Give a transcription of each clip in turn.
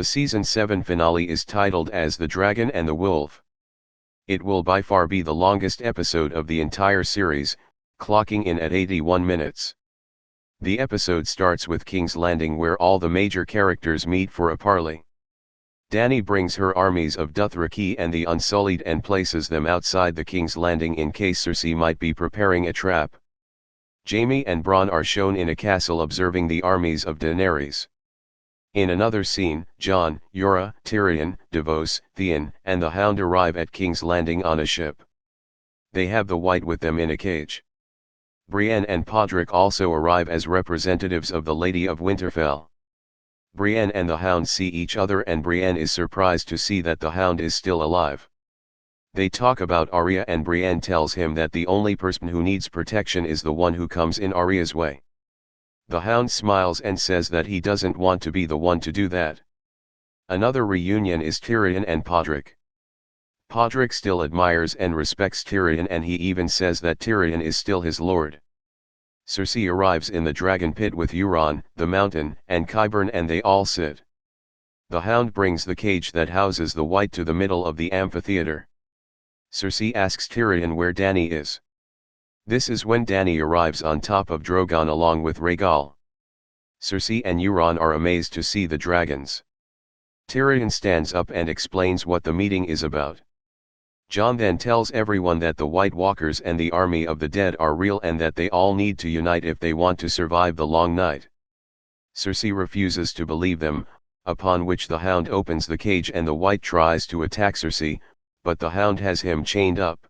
The Season 7 finale is titled as The Dragon and the Wolf. It will by far be the longest episode of the entire series, clocking in at 81 minutes. The episode starts with King's Landing, where all the major characters meet for a parley. Dany brings her armies of Dothraki and the Unsullied and places them outside the King's Landing in case Cersei might be preparing a trap. Jaime and Bronn are shown in a castle observing the armies of Daenerys. In another scene, Jon, Jorah, Tyrion, Davos, Theon, and the Hound arrive at King's Landing on a ship. They have the White with them in a cage. Brienne and Podrick also arrive as representatives of the Lady of Winterfell. Brienne and the Hound see each other and Brienne is surprised to see that the Hound is still alive. They talk about Arya and Brienne tells him that the only person who needs protection is the one who comes in Arya's way. The Hound smiles and says that he doesn't want to be the one to do that. Another reunion is Tyrion and Podrick. Podrick still admires and respects Tyrion and he even says that Tyrion is still his lord. Cersei arrives in the dragon pit with Euron, the Mountain, and Qyburn and they all sit. The Hound brings the cage that houses the White to the middle of the amphitheater. Cersei asks Tyrion where Dany is. This is when Dany arrives on top of Drogon along with Rhaegal. Cersei and Euron are amazed to see the dragons. Tyrion stands up and explains what the meeting is about. Jon then tells everyone that the White Walkers and the army of the dead are real and that they all need to unite if they want to survive the long night. Cersei refuses to believe them, upon which the Hound opens the cage and the White tries to attack Cersei, but the Hound has him chained up.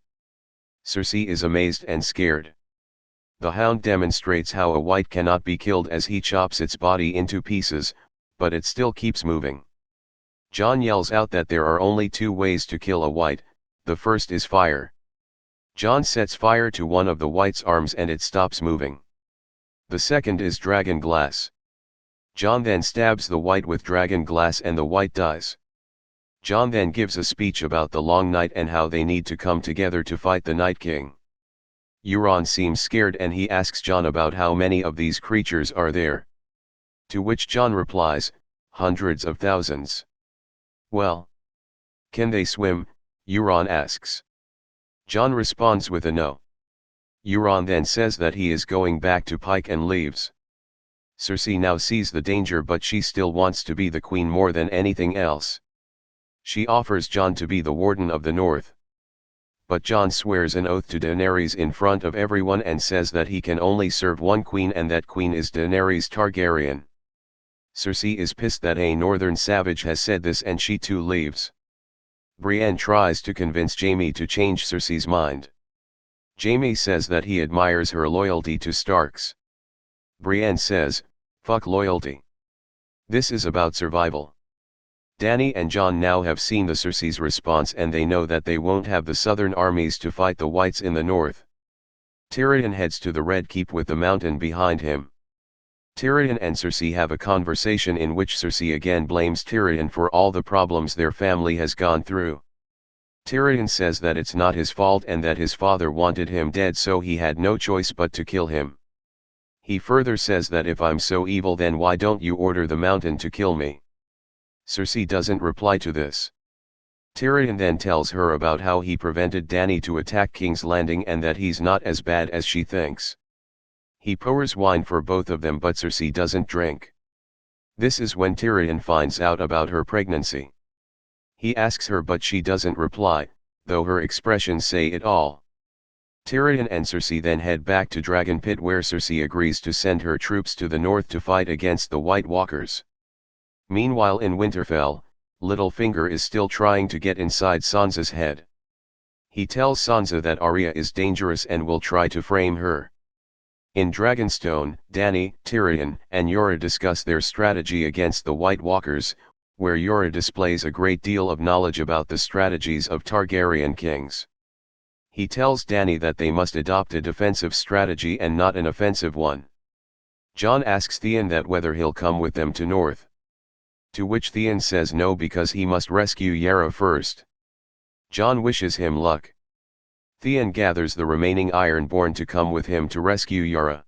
Cersei is amazed and scared. The Hound demonstrates how a White cannot be killed as he chops its body into pieces, but it still keeps moving. Jon yells out that there are only two ways to kill a White, the first is fire. Jon sets fire to one of the White's arms and it stops moving. The second is dragon glass. Jon then stabs the White with dragon glass and the White dies. Jon then gives a speech about the long night and how they need to come together to fight the Night King. Euron seems scared and he asks Jon about how many of these creatures are there. To which Jon replies, hundreds of thousands. Well, can they swim? Euron asks. Jon responds with a no. Euron then says that he is going back to Pike and leaves. Cersei now sees the danger but she still wants to be the queen more than anything else. She offers Jon to be the Warden of the North. But Jon swears an oath to Daenerys in front of everyone and says that he can only serve one queen and that queen is Daenerys Targaryen. Cersei is pissed that a northern savage has said this and she too leaves. Brienne tries to convince Jaime to change Cersei's mind. Jaime says that he admires her loyalty to Starks. Brienne says, fuck loyalty. This is about survival. Dany and Jon now have seen the Cersei's response and they know that they won't have the southern armies to fight the Whites in the north. Tyrion heads to the Red Keep with the Mountain behind him. Tyrion and Cersei have a conversation in which Cersei again blames Tyrion for all the problems their family has gone through. Tyrion says that it's not his fault and that his father wanted him dead so he had no choice but to kill him. He further says that if I'm so evil then why don't you order the Mountain to kill me? Cersei doesn't reply to this. Tyrion then tells her about how he prevented Dany to attack King's Landing and that he's not as bad as she thinks. He pours wine for both of them but Cersei doesn't drink. This is when Tyrion finds out about her pregnancy. He asks her but she doesn't reply, though her expressions say it all. Tyrion and Cersei then head back to Dragon Pit where Cersei agrees to send her troops to the north to fight against the White Walkers. Meanwhile in Winterfell, Littlefinger is still trying to get inside Sansa's head. He tells Sansa that Arya is dangerous and will try to frame her. In Dragonstone, Dany, Tyrion, and Jorah discuss their strategy against the White Walkers, where Jorah displays a great deal of knowledge about the strategies of Targaryen kings. He tells Dany that they must adopt a defensive strategy and not an offensive one. Jon asks Theon that whether he'll come with them to North. To which Theon says no because he must rescue Yara first. Jon wishes him luck. Theon gathers the remaining Ironborn to come with him to rescue Yara.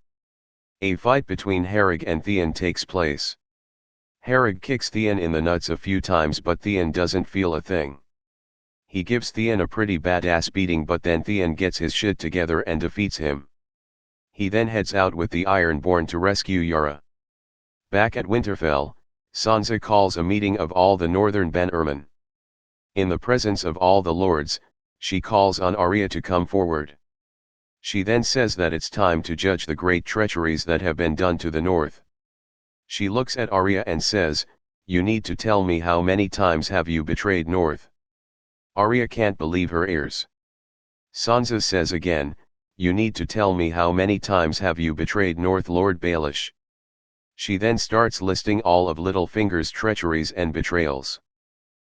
A fight between Harrig and Theon takes place. Harrog kicks Theon in the nuts a few times but Theon doesn't feel a thing. He gives Theon a pretty badass beating but then Theon gets his shit together and defeats him. He then heads out with the Ironborn to rescue Yara. Back at Winterfell, Sansa calls a meeting of all the northern Bannermen. In the presence of all the lords, she calls on Arya to come forward. She then says that it's time to judge the great treacheries that have been done to the north. She looks at Arya and says, "You need to tell me how many times have you betrayed North?" Arya can't believe her ears. Sansa says again, "You need to tell me how many times have you betrayed North Lord Baelish." She then starts listing all of Littlefinger's treacheries and betrayals.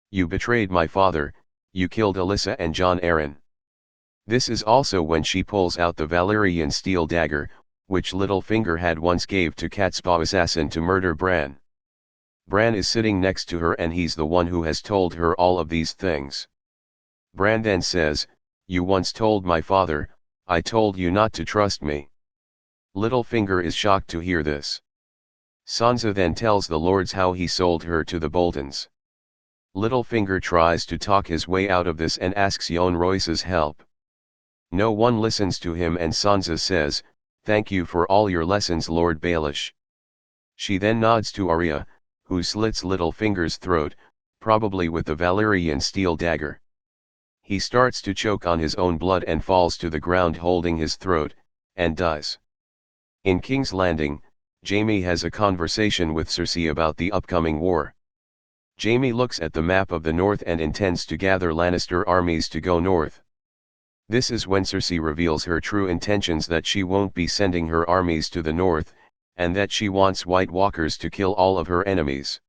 "You betrayed my father, you killed Alyssa and Jon Arryn." This is also when she pulls out the Valyrian steel dagger, which Littlefinger had once gave to Catspaw assassin to murder Bran. Bran is sitting next to her and he's the one who has told her all of these things. Bran then says, "You once told my father, I told you not to trust me." Littlefinger is shocked to hear this. Sansa then tells the lords how he sold her to the Boltons. Littlefinger tries to talk his way out of this and asks Yohn Royce's help. No one listens to him and Sansa says, "Thank you for all your lessons Lord Baelish." She then nods to Arya, who slits Littlefinger's throat, probably with the Valyrian steel dagger. He starts to choke on his own blood and falls to the ground holding his throat, and dies. In King's Landing, Jaime has a conversation with Cersei about the upcoming war. Jaime looks at the map of the north and intends to gather Lannister armies to go north. This is when Cersei reveals her true intentions, that she won't be sending her armies to the north, and that she wants White Walkers to kill all of her enemies.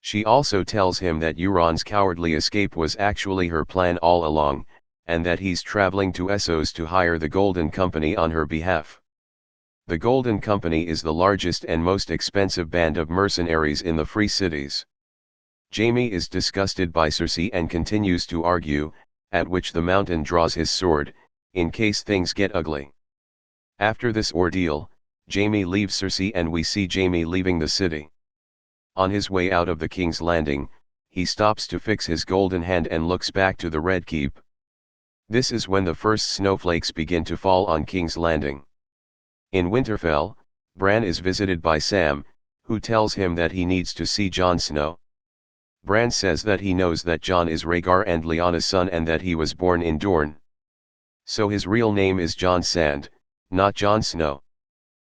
She also tells him that Euron's cowardly escape was actually her plan all along, and that he's traveling to Essos to hire the Golden Company on her behalf. The Golden Company is the largest and most expensive band of mercenaries in the Free Cities. Jaime is disgusted by Cersei and continues to argue, at which the Mountain draws his sword, in case things get ugly. After this ordeal, Jaime leaves Cersei and we see Jaime leaving the city. On his way out of the King's Landing, he stops to fix his golden hand and looks back to the Red Keep. This is when the first snowflakes begin to fall on King's Landing. In Winterfell, Bran is visited by Sam, who tells him that he needs to see Jon Snow. Bran says that he knows that Jon is Rhaegar and Lyanna's son and that he was born in Dorne. So his real name is Jon Sand, not Jon Snow.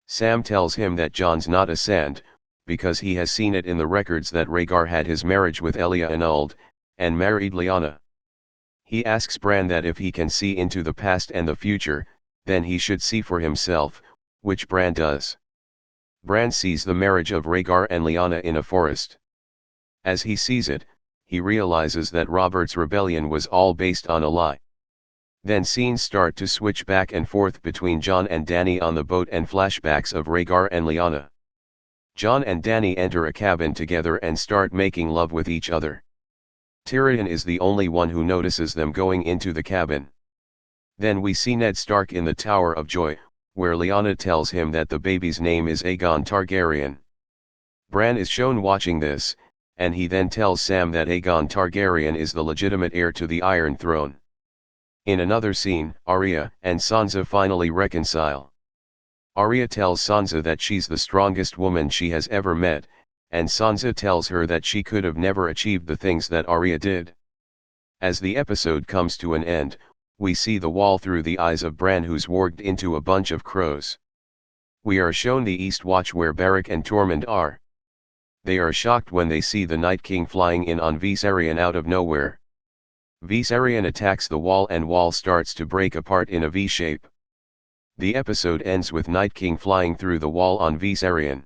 Sam tells him that Jon's not a Sand, because he has seen it in the records that Rhaegar had his marriage with Elia annulled, and married Lyanna. He asks Bran that if he can see into the past and the future, then he should see for himself, which Bran does. Bran sees the marriage of Rhaegar and Lyanna in a forest. As he sees it, he realizes that Robert's rebellion was all based on a lie. Then scenes start to switch back and forth between Jon and Dany on the boat and flashbacks of Rhaegar and Lyanna. Jon and Dany enter a cabin together and start making love with each other. Tyrion is the only one who notices them going into the cabin. Then we see Ned Stark in the Tower of Joy, where Lyanna tells him that the baby's name is Aegon Targaryen. Bran is shown watching this, and he then tells Sam that Aegon Targaryen is the legitimate heir to the Iron Throne. In another scene, Arya and Sansa finally reconcile. Arya tells Sansa that she's the strongest woman she has ever met, and Sansa tells her that she could have never achieved the things that Arya did. As the episode comes to an end, we see the wall through the eyes of Bran, who's warged into a bunch of crows. We are shown the East Watch where Beric and Tormund are. They are shocked when they see the Night King flying in on Viserion out of nowhere. Viserion attacks the wall and wall starts to break apart in a V shape. The episode ends with Night King flying through the wall on Viserion.